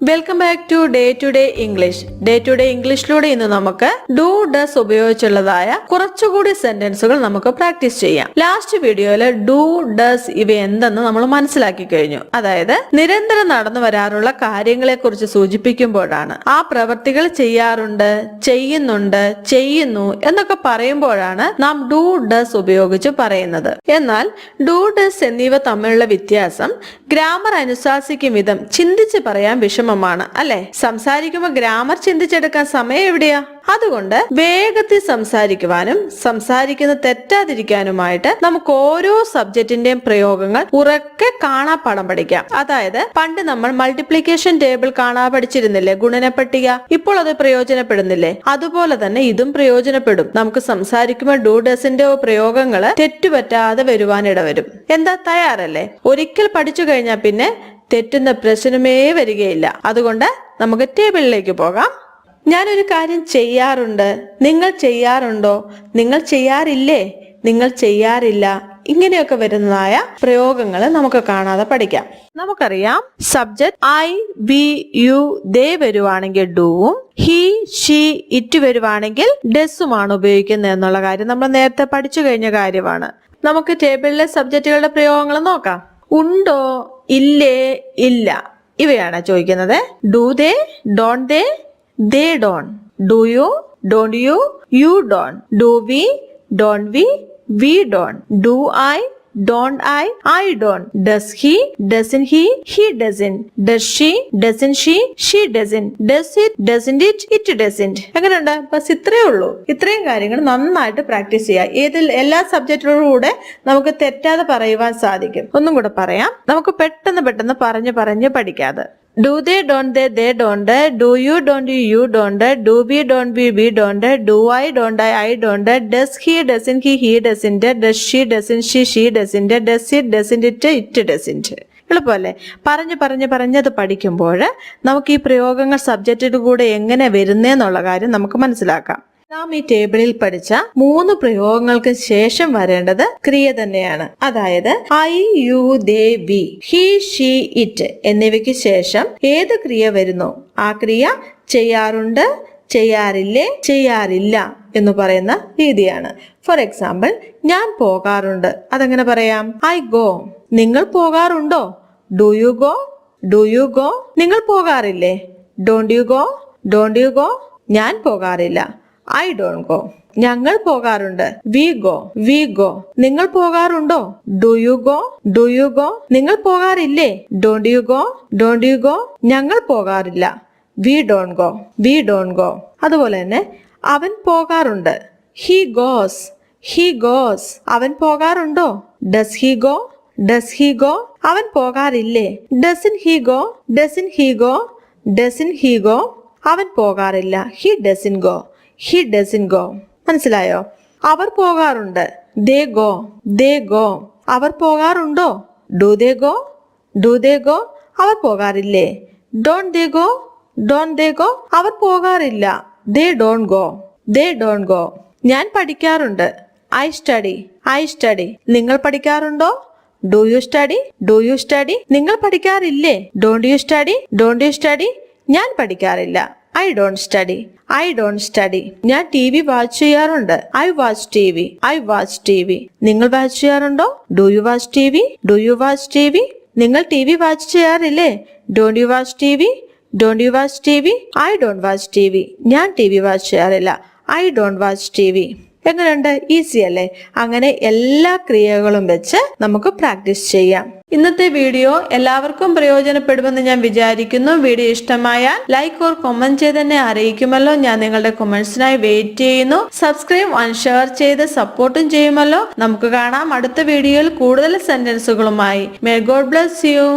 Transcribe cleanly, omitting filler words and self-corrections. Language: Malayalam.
Welcome back to day English. Day ഇംഗ്ലീഷിലൂടെ ഇന്ന് നമുക്ക് ഡു ഡസ് ഉപയോഗിച്ചുള്ളതായ കുറച്ചുകൂടി സെന്റൻസുകൾ നമുക്ക് പ്രാക്ടീസ് ചെയ്യാം. ലാസ്റ്റ് വീഡിയോയില് ഡു ഡസ് ഇവ എന്തെന്ന് നമ്മൾ മനസ്സിലാക്കി കഴിഞ്ഞു. അതായത് നിരന്തരം നടന്നു വരാറുള്ള കാര്യങ്ങളെ കുറിച്ച് സൂചിപ്പിക്കുമ്പോഴാണ്, ആ പ്രവൃത്തികൾ ചെയ്യാറുണ്ട്, ചെയ്യുന്നുണ്ട്, ചെയ്യുന്നു എന്നൊക്കെ പറയുമ്പോഴാണ് നാം ഡു ഡസ് ഉപയോഗിച്ച് പറയുന്നത്. എന്നാൽ ഡു ഡസ് എന്നിവ തമ്മിലുള്ള വ്യത്യാസം ഗ്രാമർ അനുശാസിക്കും വിധം ചിന്തിച്ച് പറയാൻ വിഷമമാണ് അല്ലെ? സംസാരിക്കുമ്പോൾ ഗ്രാമർ ചിന്തിച്ചെടുക്കാൻ സമയം എവിടെയാ? അതുകൊണ്ട് വേഗത്തിൽ സംസാരിക്കുവാനും സംസാരിക്കുന്ന തെറ്റാതിരിക്കാനുമായിട്ട് നമുക്ക് ഓരോ സബ്ജക്റ്റിന്റെയും പ്രയോഗങ്ങൾ ഉറക്കെ കാണാപ്പാഠം പഠിക്കാം. അതായത് പണ്ട് നമ്മൾ മൾട്ടിപ്ലിക്കേഷൻ ടേബിൾ കാണാ പഠിച്ചിരുന്നില്ലേ, ഗുണന പട്ടിക? ഇപ്പോൾ അത് പ്രയോജനപ്പെടുന്നില്ലേ? അതുപോലെ തന്നെ ഇതും പ്രയോജനപ്പെടും. നമുക്ക് സംസാരിക്കുമ്പോൾ ഡു ഡസിന്റെ പ്രയോഗങ്ങള് തെറ്റുപറ്റാതെ വരുവാനിടവരും. എന്താ, തയ്യാറല്ലേ? ഒരിക്കൽ പഠിച്ചു കഴിഞ്ഞാൽ പിന്നെ തെറ്റുന്ന പ്രശ്നമേ വരികയില്ല. അതുകൊണ്ട് നമുക്ക് ടേബിളിലേക്ക് പോകാം. ഞാനൊരു കാര്യം ചെയ്യാറുണ്ട്, നിങ്ങൾ ചെയ്യാറുണ്ടോ? നിങ്ങൾ ചെയ്യാറില്ലേ? നിങ്ങൾ ചെയ്യാറില്ല. ഇങ്ങനെയൊക്കെ വരുന്നതായ പ്രയോഗങ്ങൾ നമുക്ക് കാണാതെ പഠിക്കാം. നമുക്കറിയാം, സബ്ജക്ട് ഐ, വി, യു, ദേ വരുവാണെങ്കിൽ ഡൂവും, ഹി, ഷീ, ഇറ്റ് വരുവാണെങ്കിൽ ഡെസുമാണ് ഉപയോഗിക്കുന്നത് എന്നുള്ള കാര്യം നമ്മൾ നേരത്തെ പഠിച്ചു കഴിഞ്ഞ കാര്യമാണ്. നമുക്ക് ടേബിളിലെ സബ്ജക്റ്റുകളുടെ പ്രയോഗങ്ങൾ നോക്കാം. ഉണ്ടോ, ഇല്ലേ, ഇല്ല, ഇവയാണ് ചോദിക്കുന്നത്. Do they, don't they, they don't. Do you, don't you, you don't. Do we, don't we don't. Do I, don't I don't. Does he, doesn't he doesn't. Does she, doesn't she doesn't. Does it, doesn't it doesn't. എങ്ങനെയുണ്ട്? ബസ് ഇത്രയേ ഉള്ളൂ. ഇത്രയും കാര്യങ്ങൾ നന്നായിട്ട് പ്രാക്ടീസ് ചെയ്യുക. എല്ലാ സബ്ജക്റ്റിനോടും കൂടെ നമുക്ക് തെറ്റാതെ പറയുവാൻ സാധിക്കും. ഒന്നും കൂടെ പറയാം, നമുക്ക് പെട്ടെന്ന് പറഞ്ഞു പഠിക്കാതെ. Do they, don't they don't. Do you, don't you don't. Do we, don't we don't. Do I, don't I don't. Does he, doesn't he doesn't. Does she, doesn't she doesn't. Does it, doesn't it doesn't. എളുപ്പമല്ലേ? പറഞ്ഞത് പഠിക്കുമ്പോൾ നമുക്ക് ഈ പ്രയോഗങ്ങൾ സബ്ജക്റ്റിന്റെ കൂടെ എങ്ങനെ വരുന്നേന്നുള്ള കാര്യം നമുക്ക് മനസ്സിലാക്കാം. നാം ഈ ടേബിളിൽ പഠിച്ച 3 പ്രയോഗങ്ങൾക്ക് ശേഷം വരേണ്ടത് ക്രിയ തന്നെയാണ്. അതായത് I, you, they, we, he, she, it എന്നിവയ്ക്ക് ശേഷം ഏത് ക്രിയ വരുന്നു ആ ക്രിയ ചെയ്യാറുണ്ട്, ചെയ്യാറില്ലേ, ചെയ്യാറില്ല എന്ന് പറയുന്ന രീതിയാണ്. ഫോർ എക്സാമ്പിൾ, ഞാൻ പോകാറുണ്ട്. അതെങ്ങനെ പറയാം? I go. നിങ്ങൾ പോകാറുണ്ടോ? Do you go, do you go. നിങ്ങൾ പോകാറില്ലേ? Don't you go, don't you go. ഞാൻ പോകാറില്ല. I don't go. ഞങ്ങൾ പോകാറുണ്ട്. We go, we go. നിങ്ങൾ പോകാറുണ്ടോ? Do you go, do you go. നിങ്ങൾ പോകാറില്ലേ? Don't you go, don't you go. ഞങ്ങൾ പോകാറില്ല. We don't go, we don't go. അതുപോലെ തന്നെ അവൻ പോകാറുണ്ട്. He goes, he goes. അവൻ പോകാറുണ്ടോ? Does he go, does he go. അവൻ പോകാറില്ലേ? Doesn't he go, doesn't he go, doesn't he go. അവൻ പോകാറില്ല. He doesn't go, he doesn't go. മനസ്സിലായോ? അവർ പോകാറുണ്ട്. They go, they go. അവർ പോകാറുണ്ടോ? Do they go, do they go. Our പോകാറില്ലേ? Don't they go, don't they go. അവർ പോകാറില്ല. They don't go, they don't go. ഞാൻ പഠിക്കാറുണ്ട്. I study, I study. നിങ്ങൾ പഠിക്കാറുണ്ടോ? Do you study, do you study. നിങ്ങൾ പഠിക്കാറില്ലേ? Don't you study, don't you study. ഞാൻ പഠിക്കാറില്ല. I don't study, I don't study. ഞാൻ ടി വി വാച്ച് ചെയ്യാറുണ്ട്. I watch TV, I watch TV. നിങ്ങൾ വാച്ച് ചെയ്യാറുണ്ടോ? Do you watch TV, do you watch TV. നിങ്ങൾ ടി വി വാച്ച് ചെയ്യാറില്ലേ? Don't you watch TV, don't you watch TV. I don't watch TV. ഞാൻ ടി വി വാച്ച് ചെയ്യാറില്ല. I don't watch TV. എങ്ങനെയുണ്ട്? ഈസി അല്ലേ? അങ്ങനെ എല്ലാ ക്രിയകളും വെച്ച് നമുക്ക് പ്രാക്ടീസ് ചെയ്യാം. ഇന്നത്തെ വീഡിയോ എല്ലാവർക്കും പ്രയോജനപ്പെടുമെന്ന് ഞാൻ വിചാരിക്കുന്നു. വീഡിയോ ഇഷ്ടമായാൽ ലൈക്ക് ഓർ കമന്റ് ചെയ്ത് തന്നെ അറിയിക്കുമല്ലോ. ഞാൻ നിങ്ങളുടെ കമന്റ്സിനായി വെയിറ്റ് ചെയ്യുന്നു. സബ്സ്ക്രൈബ് ആൻഡ് ഷെയർ ചെയ്ത് സപ്പോർട്ടും ചെയ്യുമല്ലോ. നമുക്ക് കാണാം അടുത്ത വീഡിയോയിൽ കൂടുതൽ സെന്റൻസുകളുമായി. May God bless U.